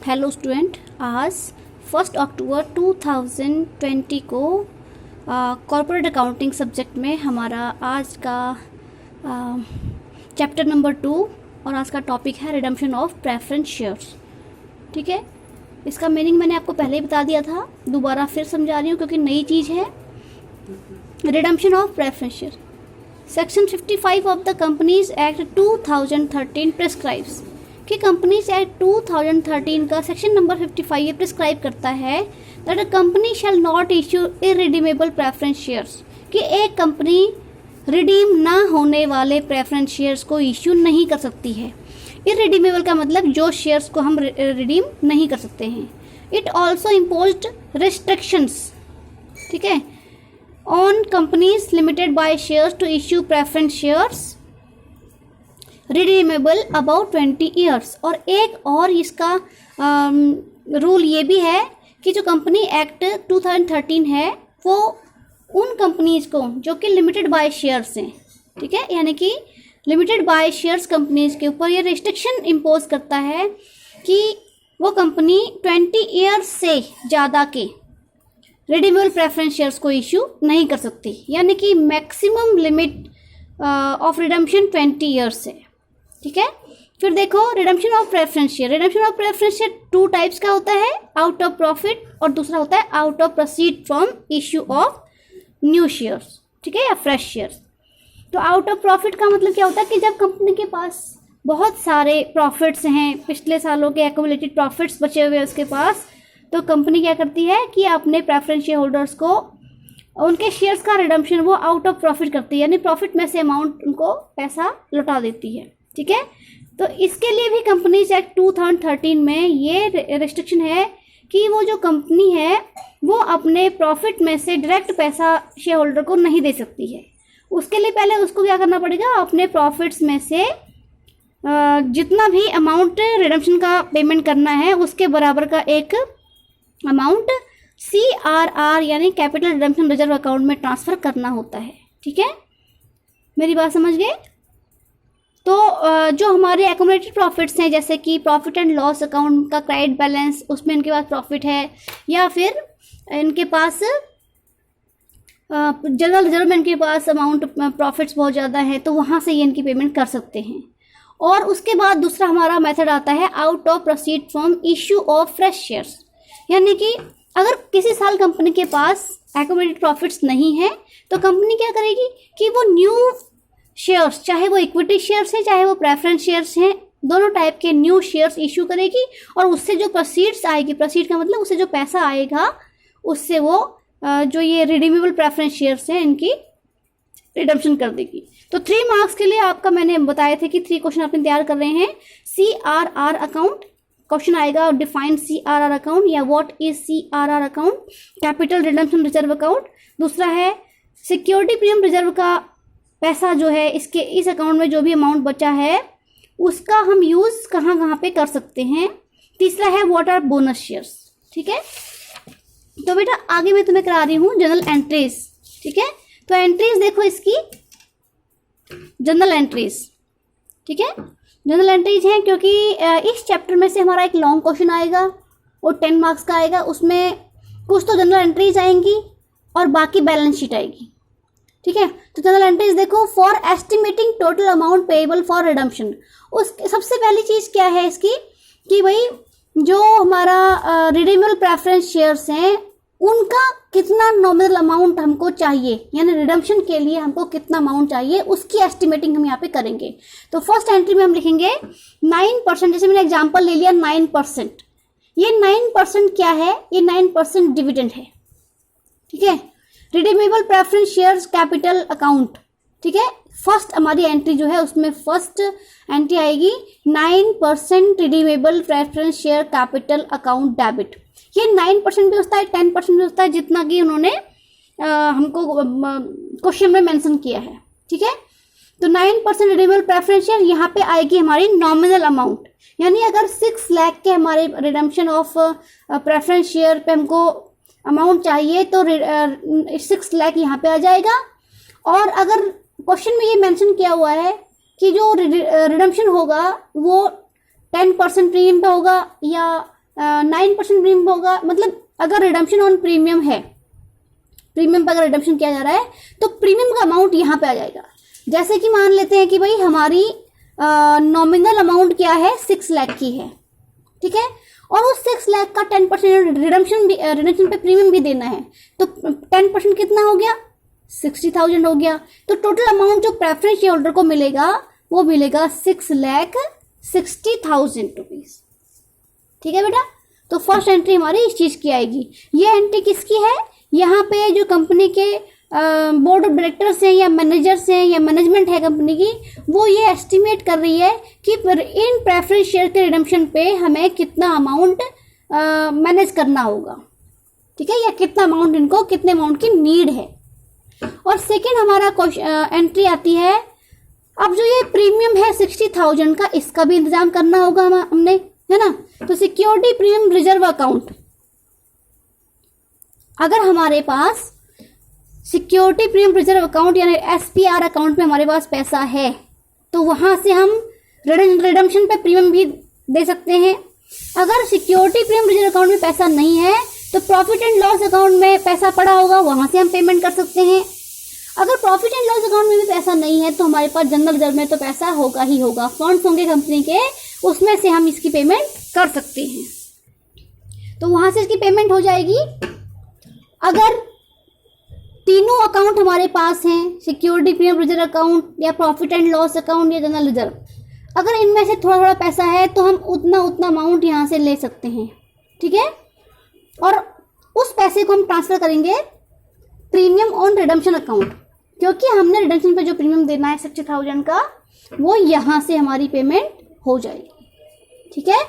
Hello student, आज 1 अक्टूबर 2020 को corporate accounting subject में हमारा आज का चैप्टर नंबर 2 और आज का टॉपिक है रिडम्पशन ऑफ प्रेफरेंस शेयर्स। ठीक है, इसका मीनिंग मैंने आपको पहले ही बता दिया था, दोबारा फिर समझा रही हूँ क्योंकि नई चीज़ है। Redemption of preference share section 55 of the companies act 2013 prescribes कि कंपनीज एक्ट 2013 का सेक्शन नंबर 55 ये प्रिस्क्राइब करता है that a company shall not issue irredeemable preference shares कि एक कंपनी रिडीम ना होने वाले प्रेफरेंस शेयर्स को इश्यू नहीं कर सकती है। इररिडीमेबल का मतलब जो शेयर्स को हम रिडीम नहीं कर सकते हैं। इट ऑल्सो इम्पोज्ड रिस्ट्रिक्शंस, ठीक है, on companies limited by shares to issue preference shares redeemable about 20 years. और एक और इसका रूल ये भी है कि जो कंपनी एक्ट 2013 है वो उन कंपनीज को जो कि लिमिटेड बाय शेयर्स हैं, ठीक है, यानी कि लिमिटेड बाय शेयर्स कंपनीज के ऊपर ये रिस्ट्रिक्शन इम्पोज करता है कि वो कंपनी 20 ईयर्स से ज़्यादा के रिडीमेबल प्रेफरेंस शेयर्स को इशू नहीं कर सकती, यानी कि maximum limit of redemption 20 years है। ठीक है, फिर देखो redemption of preference share. Redemption of preference share 2 types का होता है, आउट ऑफ प्रॉफिट और दूसरा होता है out of proceed from issue of new shares, ठीक है, या फ्रेश शेयर्स। तो आउट ऑफ प्रॉफिट का मतलब क्या होता है कि जब कंपनी के पास बहुत सारे प्रॉफिट्स हैं, पिछले सालों के एक्यूमुलेटेड प्रॉफिट्स बचे हुए हैं उसके पास, तो कंपनी क्या करती है कि अपने प्रेफरेंस शेयर होल्डर्स को उनके शेयर्स का रिडम्पशन वो आउट ऑफ प्रॉफिट करती है, यानी प्रॉफिट में से अमाउंट उनको पैसा लौटा देती है। ठीक है, तो इसके लिए भी कंपनीज एक्ट 2013 में ये रिस्ट्रिक्शन है कि वो जो कंपनी है वो अपने प्रॉफिट में से डायरेक्ट पैसा शेयर होल्डर को नहीं दे सकती है। उसके लिए पहले उसको क्या करना पड़ेगा, अपने प्रॉफिट्स में से जितना भी अमाउंट रिडम्पशन का पेमेंट करना है उसके बराबर का एक अमाउंट CRR यानी कैपिटल रिडम्पशन रिजर्व अकाउंट में ट्रांसफ़र करना होता है। ठीक है, मेरी बात समझ गए? तो जो हमारे एक्यूमुलेटेड प्रॉफिट्स हैं, जैसे कि प्रॉफिट एंड लॉस अकाउंट का क्रेडिट बैलेंस, उसमें इनके पास प्रॉफिट है, या फिर इनके पास जनरल रिजर्व में इनके पास अमाउंट प्रॉफिट्स बहुत ज़्यादा है, तो वहाँ से ये इनकी पेमेंट कर सकते हैं। और उसके बाद दूसरा हमारा मेथड आता है out of proceed from issue of fresh shares, यानी कि अगर किसी साल कंपनी के पास एक्यूमुलेटेड प्रॉफिट्स नहीं है तो कंपनी क्या करेगी कि वो न्यू शेयर्स, चाहे वो इक्विटी शेयर्स हैं चाहे वो प्रेफरेंस शेयर्स हैं, दोनों टाइप के न्यू शेयर्स इशू करेगी और उससे जो प्रोसीड्स आएगी, प्रोसीड का मतलब उससे जो पैसा आएगा उससे वो जो ये रिडीमेबल प्रेफरेंस शेयर्स हैं इनकी रिडम्पशन कर देगी। तो 3 मार्क्स के लिए आपका मैंने बताए थे कि 3 क्वेश्चन आपने तैयार कर रहे हैं। CRR अकाउंट क्वेश्चन आएगा, डिफाइन CRR अकाउंट या what is CRR account, capital redemption reserve account. दूसरा है सिक्योरिटी प्रीमियम रिजर्व का पैसा जो है इसके इस अकाउंट में जो भी अमाउंट बचा है उसका हम यूज़ कहाँ कहाँ पे कर सकते हैं। तीसरा है व्हाट आर बोनस शेयर्स। ठीक है, तो बेटा आगे मैं तुम्हें करा रही हूँ जनरल एंट्रीज। ठीक है, तो एंट्रीज देखो इसकी जनरल एंट्रीज, ठीक है, जनरल एंट्रीज हैं क्योंकि इस चैप्टर में से हमारा एक लॉन्ग क्वेश्चन आएगा और 10 मार्क्स का आएगा, उसमें कुछ तो जनरल एंट्रीज आएंगी और बाकी बैलेंस शीट आएगी। ठीक है, तो जनरल एंट्रीज देखो, for estimating total amount payable for redemption. उस सबसे पहली चीज़ क्या है इसकी कि भाई जो हमारा रिडीमेबल प्रेफरेंस शेयर्स हैं उनका कितना नॉमिनल अमाउंट हमको चाहिए, यानी रिडम्पशन के लिए हमको कितना अमाउंट चाहिए उसकी एस्टिमेटिंग हम यहाँ पे करेंगे। तो फर्स्ट एंट्री में हम लिखेंगे 9%, जैसे मैंने एग्जांपल ले लिया 9%। ये 9% क्या है, ये 9% डिविडेंड है। ठीक है, redeemable preference shares capital account. ठीक है, फर्स्ट हमारी एंट्री जो है उसमें फर्स्ट एंट्री आएगी 9% redeemable preference share capital account debit. ये 9% भी होता है, 10% भी होता है, जितना कि उन्होंने हमको क्वेश्चन में मेंशन किया है। ठीक है, तो 9% रिडीमेबल प्रेफरेंस शेयर यहाँ पे आएगी हमारी नॉमिनल अमाउंट, यानी अगर 6 लाख के हमारे रिडम्पशन ऑफ प्रेफरेंस शेयर पे हमको अमाउंट चाहिए तो 6 लाख यहाँ पे आ जाएगा। और अगर क्वेश्चन में ये मेंशन किया हुआ है कि जो रिडम्पशन होगा वो 10% प्रीमियम पे होगा या 9% प्रीमियम होगा, मतलब अगर रिडम्पशन ऑन प्रीमियम है, प्रीमियम पर अगर रिडम्पशन किया जा रहा है तो प्रीमियम का अमाउंट यहाँ पे आ जाएगा। जैसे कि मान लेते हैं कि भाई हमारी नॉमिनल अमाउंट क्या है, 6 लाख की है, ठीक है, और उस 6 लाख का 10% रिडम्पशन पे प्रीमियम भी देना है, तो 10% कितना हो गया, 60,000 हो गया। तो टोटल अमाउंट जो प्रेफरेंस शेयर होल्डर को मिलेगा वो मिलेगा 6,60,000 रुपीज। ठीक है बेटा, तो फर्स्ट एंट्री हमारी इस चीज की आएगी। ये एंट्री किसकी है, यहाँ पे जो कंपनी के बोर्ड ऑफ डायरेक्टर्स हैं या मैनेजर्स हैं या मैनेजमेंट है कंपनी की, वो ये एस्टिमेट कर रही है कि इन प्रेफरेंस शेयर के रिडम्पशन पे हमें कितना अमाउंट मैनेज करना होगा, ठीक है, या कितना अमाउंट इनको, कितने अमाउंट की नीड है। और सेकेंड हमारा एंट्री आती है, अब जो ये प्रीमियम है 60,000 का, इसका भी इंतजाम करना होगा हमने, है ना। तो सिक्योरिटी प्रीमियम रिजर्व अकाउंट, अगर हमारे पास सिक्योरिटी प्रीमियम रिजर्व अकाउंट यानी SPR अकाउंट में हमारे पास पैसा है तो वहां से हम रिडम्पशन पे प्रीमियम भी दे सकते हैं। अगर सिक्योरिटी प्रीमियम रिजर्व अकाउंट में पैसा नहीं है तो प्रॉफिट एंड लॉस अकाउंट में पैसा पड़ा होगा, वहां से हम पेमेंट कर सकते हैं। अगर प्रॉफिट एंड लॉस अकाउंट में भी पैसा नहीं है तो हमारे पास जनरल रिजर्व में तो पैसा होगा ही होगा, फंड्स होंगे कंपनी के, उसमें से हम इसकी पेमेंट कर सकते हैं, तो वहां से इसकी पेमेंट हो जाएगी। अगर तीनों अकाउंट हमारे पास हैं, सिक्योरिटी प्रीमियम रिजर्व अकाउंट या प्रॉफिट एंड लॉस अकाउंट या जनरल रिजर्व, अगर इनमें से थोड़ा थोड़ा पैसा है तो हम उतना अमाउंट यहाँ से ले सकते हैं, ठीक है, और उस पैसे को हम ट्रांसफर करेंगे प्रीमियम ऑन रिडम्पशन अकाउंट, क्योंकि हमने रिडम्पशन पे जो प्रीमियम देना है 60,000 का, वो यहाँ से हमारी पेमेंट हो जाएगी, ठीक है।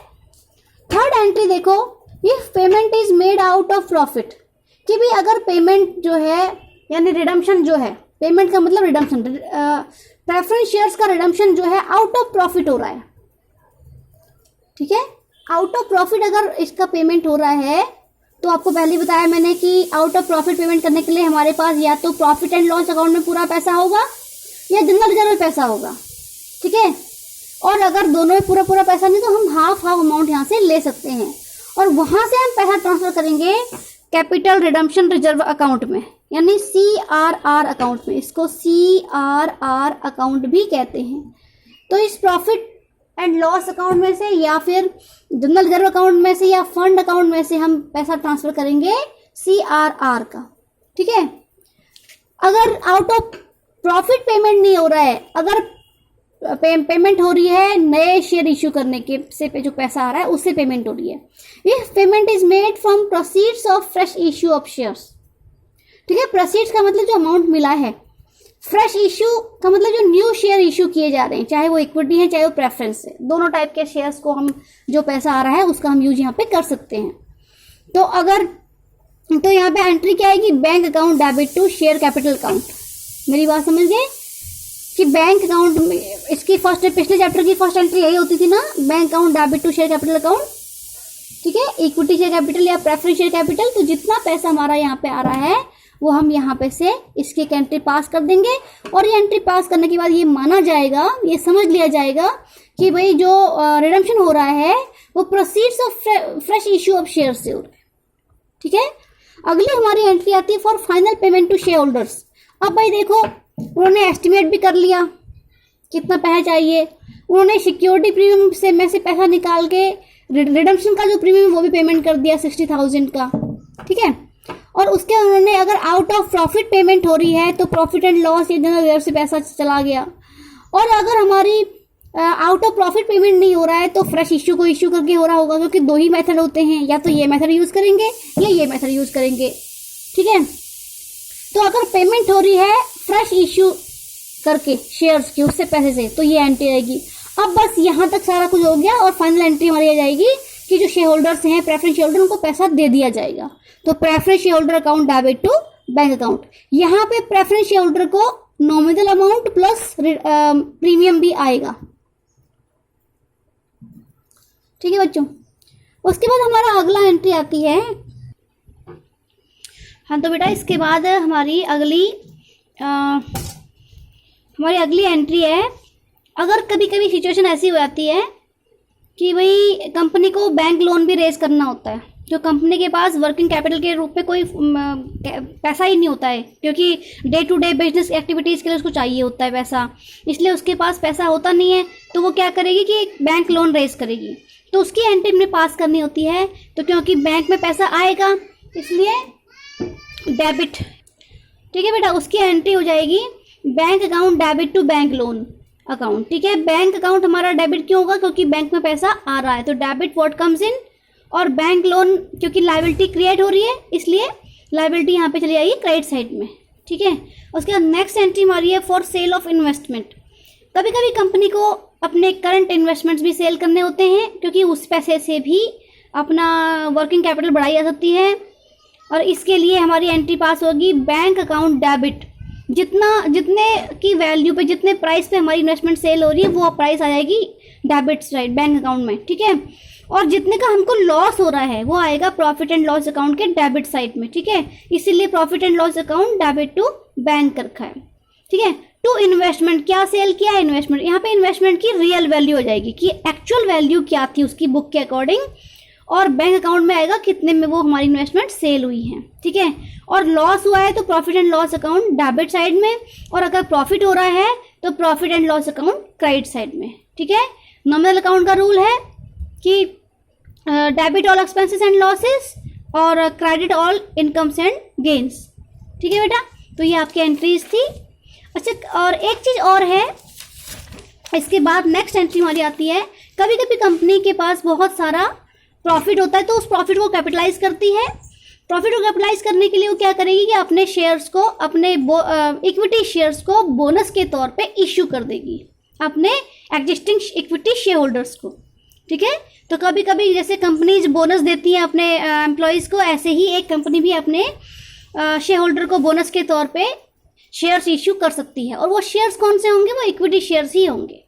थर्ड एंट्री देखो, if payment is made out of profit, कि भी अगर पेमेंट जो है यानी रिडम्पशन जो है, पेमेंट का मतलब रिडम्पशन, प्रेफरेंस शेयर्स का रिडम्पशन जो है आउट ऑफ प्रॉफिट हो रहा है, ठीक है, आउट ऑफ प्रॉफिट अगर इसका पेमेंट हो रहा है तो आपको पहले बताया मैंने कि आउट ऑफ प्रॉफिट पेमेंट करने के लिए हमारे पास या तो प्रॉफिट एंड लॉस अकाउंट में पूरा पैसा होगा या जनरल रिजर्व में पैसा होगा, ठीक है। और अगर दोनों में पूरा पैसा नहीं तो हम हाफ अमाउंट यहाँ से ले सकते हैं और वहां से हम पैसा ट्रांसफर करेंगे कैपिटल रिडम्पशन रिजर्व अकाउंट में, यानी CRR अकाउंट में, इसको CRR अकाउंट भी कहते हैं। तो इस प्रॉफिट एंड लॉस अकाउंट में से या फिर जनरल रिजर्व अकाउंट में से या फंड अकाउंट में से हम पैसा ट्रांसफर करेंगे CRR का, ठीक है। अगर आउट ऑफ प्रॉफिट पेमेंट नहीं हो रहा है, अगर पेमेंट हो रही है नए शेयर इश्यू करने के से पे जो पैसा आ रहा है उससे पेमेंट हो रही है, if payment is made from proceeds of fresh issue of shares, ठीक है। प्रोसीड्स का मतलब जो अमाउंट मिला है, फ्रेश इश्यू का मतलब जो न्यू शेयर इश्यू किए जा रहे हैं, चाहे वो इक्विटी है चाहे वो प्रेफरेंस है, दोनों टाइप के शेयर्स को हम जो पैसा आ रहा है उसका हम यूज यहाँ पे कर सकते हैं। तो अगर तो यहाँ पे एंट्री क्या आएगी, bank account debit to share capital account. मेरी बात समझ गए कि बैंक अकाउंट में इसकी फर्स्ट, पिछले चैप्टर की फर्स्ट एंट्री यही होती थी ना, bank account debit to share capital account, ठीक है, इक्विटी शेयर कैपिटल या प्रेफरेंस शेयर कैपिटल। तो जितना पैसा हमारा यहाँ पे आ रहा है वो हम यहाँ पे से इसकी एक एंट्री पास कर देंगे और ये एंट्री पास करने के बाद ये माना जाएगा, ये समझ लिया जाएगा कि भाई जो रिडम्पशन हो रहा है वो proceeds of fresh issue of share से हो रहा है, ठीक है। अगली हमारी एंट्री आती है for final payment to share holders. अब भाई देखो, उन्होंने एस्टिमेट भी कर लिया कितना पैसा चाहिए, उन्होंने सिक्योरिटी प्रीमियम से में से पैसा निकाल के रिडम्पशन का जो प्रीमियम वो भी पेमेंट कर दिया 60,000 का, ठीक है। और उसके उन्होंने अगर आउट ऑफ प्रॉफिट पेमेंट हो रही है तो प्रॉफिट एंड लॉस या जनरल रिजर्व से पैसा चला गया, और अगर हमारी आउट ऑफ प्रॉफिट पेमेंट नहीं हो रहा है तो फ्रेश इश्यू को इश्यू करके हो रहा होगा, क्योंकि दो ही मेथड होते हैं, या तो ये मेथड यूज करेंगे या ये मेथड यूज करेंगे, ठीक है। तो अगर पेमेंट हो रही है फ्रेश इश्यू करके शेयर्स की उससे पैसे से, तो ये एंट्री आएगी। अब बस यहाँ तक सारा कुछ हो गया और फाइनल एंट्री हमारी आ जाएगी कि जो शेयर होल्डर्स हैं, प्रेफरेंस शेयर होल्डर, उनको पैसा दे दिया जाएगा। तो preference share holder account debit to bank account, यहाँ पे प्रेफरेंस शेयर होल्डर को नॉमिनल अमाउंट प्लस प्रीमियम भी आएगा, ठीक है बच्चों। उसके बाद हमारा अगला एंट्री आती है, हाँ तो बेटा इसके बाद हमारी अगली एंट्री है, अगर कभी कभी सिचुएशन ऐसी हो जाती है कि भाई कंपनी को बैंक लोन भी रेज करना होता है, जो कंपनी के पास वर्किंग कैपिटल के रूप में कोई पैसा ही नहीं होता है, क्योंकि day to day business activities के लिए उसको चाहिए होता है पैसा, इसलिए उसके पास पैसा होता नहीं है। तो वो क्या करेगी कि बैंक लोन रेज करेगी, तो उसकी एंट्री में पास करनी होती है। तो क्योंकि बैंक में पैसा आएगा इसलिए डेबिट, ठीक है बेटा, उसकी एंट्री हो जाएगी bank account debit to bank loan account, ठीक है। बैंक अकाउंट हमारा डेबिट क्यों होगा, क्योंकि बैंक में पैसा आ रहा है, तो डेबिट व्हाट कम्स इन, और बैंक लोन क्योंकि लायबिलिटी क्रिएट हो रही है इसलिए लायबिलिटी यहाँ पे चली आएगी क्रेडिट साइड में, ठीक है। उसके बाद नेक्स्ट एंट्री हमारी है फॉर सेल ऑफ इन्वेस्टमेंट। कभी कभी कंपनी को अपने करंट इन्वेस्टमेंट्स भी सेल करने होते हैं, क्योंकि उस पैसे से भी अपना वर्किंग कैपिटल बढ़ाई जा सकती है, और इसके लिए हमारी एंट्री पास होगी बैंक अकाउंट डेबिट। जितने की वैल्यू पे, जितने प्राइस पे हमारी इन्वेस्टमेंट सेल हो रही है वो प्राइस आ जाएगी डेबिट साइड बैंक अकाउंट में, ठीक है। और जितने का हमको लॉस हो रहा है वो आएगा प्रॉफिट एंड लॉस अकाउंट के डेबिट साइड में, ठीक है। इसीलिए profit and loss account debit to bank रखा है, ठीक है। टू इन्वेस्टमेंट, क्या सेल किया है इन्वेस्टमेंट, यहाँ पे इन्वेस्टमेंट की रियल वैल्यू हो जाएगी कि एक्चुअल वैल्यू क्या थी उसकी बुक के अकॉर्डिंग, और बैंक अकाउंट में आएगा कितने में वो हमारी इन्वेस्टमेंट सेल हुई है, ठीक है। और लॉस हुआ है तो profit and loss account debit side में, और अगर प्रॉफिट हो रहा है तो profit and loss account credit side में, ठीक है। नॉमिनल अकाउंट का रूल है कि debit all expenses and losses और credit all incomes and gains, ठीक है बेटा। तो ये आपकी एंट्रीज थी। अच्छा, और एक चीज़ और है, इसके बाद नेक्स्ट एंट्री हमारी आती है, कभी कभी कंपनी के पास बहुत सारा प्रॉफिट होता है तो उस प्रॉफिट को कैपिटलाइज करती है। प्रॉफिट को कैपिटलाइज करने के लिए वो क्या करेगी कि अपने शेयर्स को, अपने इक्विटी शेयर्स को बोनस के तौर पे इश्यू कर देगी अपने एग्जिस्टिंग इक्विटी शेयर होल्डर्स को, ठीक है। तो कभी कभी जैसे कंपनीज बोनस देती हैं अपने एम्प्लॉयज़ को, ऐसे ही एक कंपनी भी अपने शेयर होल्डर को बोनस के तौर पे शेयर्स इश्यू कर सकती है, और वो शेयर्स कौन से होंगे, वो इक्विटी शेयर्स ही होंगे,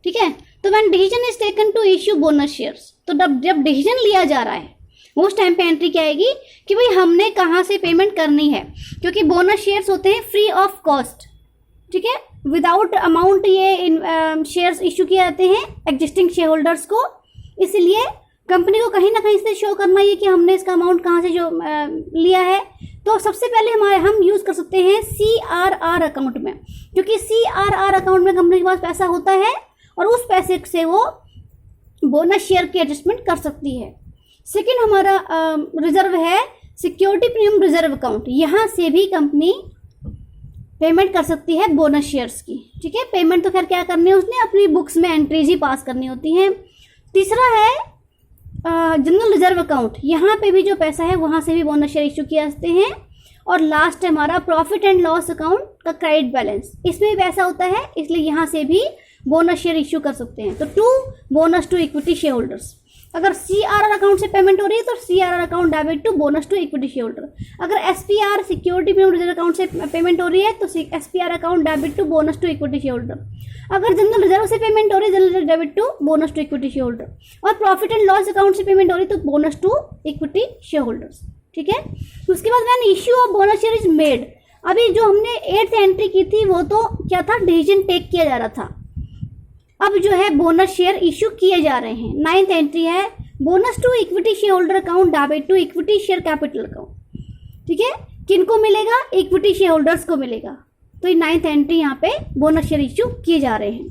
ठीक है। तो when decision is taken to issue bonus shares, तो जब डिसीजन लिया जा रहा है उस टाइम पे एंट्री क्या आएगी कि भाई हमने कहाँ से पेमेंट करनी है, क्योंकि बोनस शेयर्स होते हैं फ्री ऑफ कॉस्ट, ठीक है, विदाउट अमाउंट ये शेयर्स इश्यू किए जाते हैं एग्जिस्टिंग शेयर होल्डर्स को। इसलिए कंपनी को कहीं ना कहीं से शो करना है कि हमने इसका अमाउंट कहाँ से जो लिया है। तो सबसे पहले हम यूज़ कर सकते हैं CRR अकाउंट में, क्योंकि CRR अकाउंट में कंपनी के पास पैसा होता है और उस पैसे से वो बोनस शेयर की एडजस्टमेंट कर सकती है। सेकंड हमारा रिजर्व है सिक्योरिटी प्रीमियम रिजर्व अकाउंट, यहाँ से भी कंपनी पेमेंट कर सकती है बोनस शेयर्स की, ठीक है। पेमेंट तो खैर क्या करनी है, उसने अपनी बुक्स में एंट्रीज ही पास करनी होती हैं। तीसरा है जनरल रिजर्व अकाउंट, यहाँ पे भी जो पैसा है वहाँ से भी बोनस शेयर इशू किए जाते हैं। और लास्ट है हमारा प्रॉफिट एंड लॉस अकाउंट का क्रेडिट बैलेंस, इसमें भी पैसा होता है, इसलिए यहाँ से भी बोनस शेयर इशू कर सकते हैं। तो to bonus to equity share holders, अगर CRR अकाउंट से पेमेंट हो रही है तो CRR account debit to bonus to equity share holder. अगर SPR security premium reserve account से पेमेंट हो रही है तो SPR account debit to bonus to equity share holder. अगर जनरल रिजर्व से पेमेंट हो रही है general debit to bonus to equity share holder. और प्रॉफिट एंड लॉस अकाउंट से पेमेंट हो रही है तो bonus to equity share holders, ठीक है। उसके बाद when issue of bonus share is made, अभी जो हमने 8th एंट्री की थी वो तो क्या था, डिसीजन टेक किया जा रहा था। अब जो है बोनस शेयर इशू किए जा रहे हैं। 9th एंट्री है bonus to equity share holder account debit to equity share capital account, ठीक है। किनको मिलेगा, इक्विटी शेयर होल्डर्स को मिलेगा। तो ये 9th एंट्री यहाँ पे बोनस शेयर इशू किए जा रहे हैं।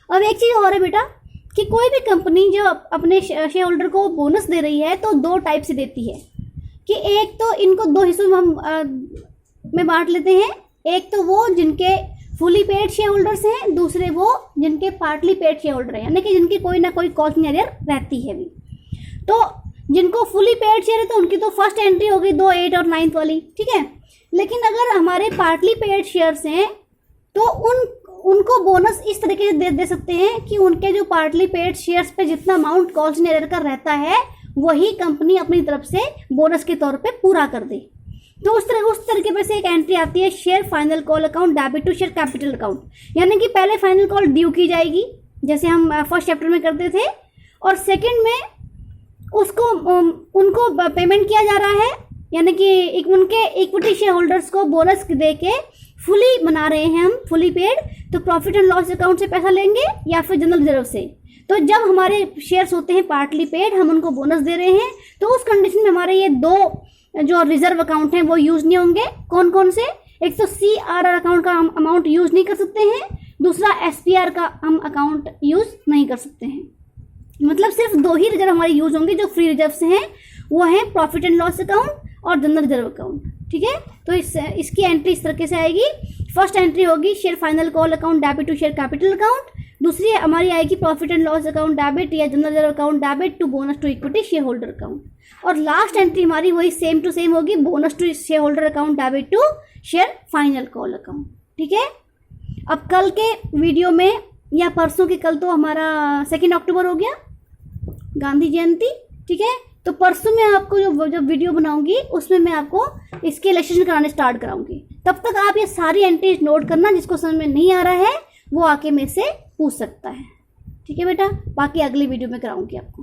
अब एक चीज़ और है बेटा कि कोई भी कंपनी जो अपने शेयर होल्डर को बोनस दे रही है तो 2 टाइप से देती है, कि एक तो इनको 2 हिस्सों में हम बांट लेते हैं। एक तो वो जिनके फुली पेड शेयर होल्डर्स हैं, दूसरे वो जिनके पार्टली पेड शेयर होल्डर हैं, यानी कि जिनकी कोई ना कोई कॉस्टिंग एरियर रहती है भी। तो जिनको फुली पेड शेयर है तो उनकी तो फर्स्ट एंट्री हो गई 2, 8 और 9th वाली, ठीक है। लेकिन अगर हमारे पार्टली पेड शेयर्स हैं तो उनको बोनस इस तरीके से दे सकते हैं कि उनके जो पार्टली पेड शेयर्स पे जितना अमाउंट कॉस्टिंग एरियर का रहता है वही कंपनी अपनी तरफ से बोनस के तौर पे पूरा कर दे। तो उस तरीके पे से एक एंट्री आती है share final call account debit to share capital account, यानी कि पहले फाइनल कॉल ड्यू की जाएगी जैसे हम फर्स्ट चैप्टर में करते थे, और सेकंड में उसको उनको पेमेंट किया जा रहा है, यानी कि उनके इक्विटी शेयर होल्डर्स को बोनस दे के फुली बना रहे हैं हम, फुली पेड। तो प्रॉफिट एंड लॉस अकाउंट से पैसा लेंगे या फिर जनरल रिजर्व से। तो जब हमारे शेयर्स होते हैं पार्टली पेड, हम उनको बोनस दे रहे हैं, तो उस कंडीशन में हमारे ये दो जो रिजर्व अकाउंट हैं वो यूज नहीं होंगे। कौन कौन से? एक तो CRR अकाउंट का हम अमाउंट यूज नहीं कर सकते हैं, दूसरा SPR का हम अकाउंट यूज नहीं कर सकते हैं। मतलब सिर्फ दो ही रिजर्व हमारे यूज होंगे जो फ्री रिजर्व से हैं, वो है प्रॉफिट एंड लॉस अकाउंट और जनरल रिजर्व अकाउंट। ठीक है, तो इसकी एंट्री इस तरीके से आएगी। फर्स्ट एंट्री होगी share final call account debit to share capital account, दूसरी हमारी आएगी profit and loss account debit या general reserve account debit to bonus to equity share holder account, और लास्ट एंट्री हमारी वही सेम टू सेम होगी, bonus to share holder account debit to share final call account. ठीक है, अब कल के वीडियो में या परसों के, कल तो हमारा 2 अक्टूबर हो गया, गांधी जयंती। ठीक है, तो परसों मैं आपको जब वीडियो बनाऊंगी उसमें मैं आपको इसके इलस्ट्रेशन कराने स्टार्ट कराऊंगी। तब तक आप ये सारी एंट्रीज नोट करना, जिसको समझ में नहीं आ रहा है वो आके मेरे से पूछ सकता है। ठीक है बेटा, बाकी अगली वीडियो में कराऊंगी आपको।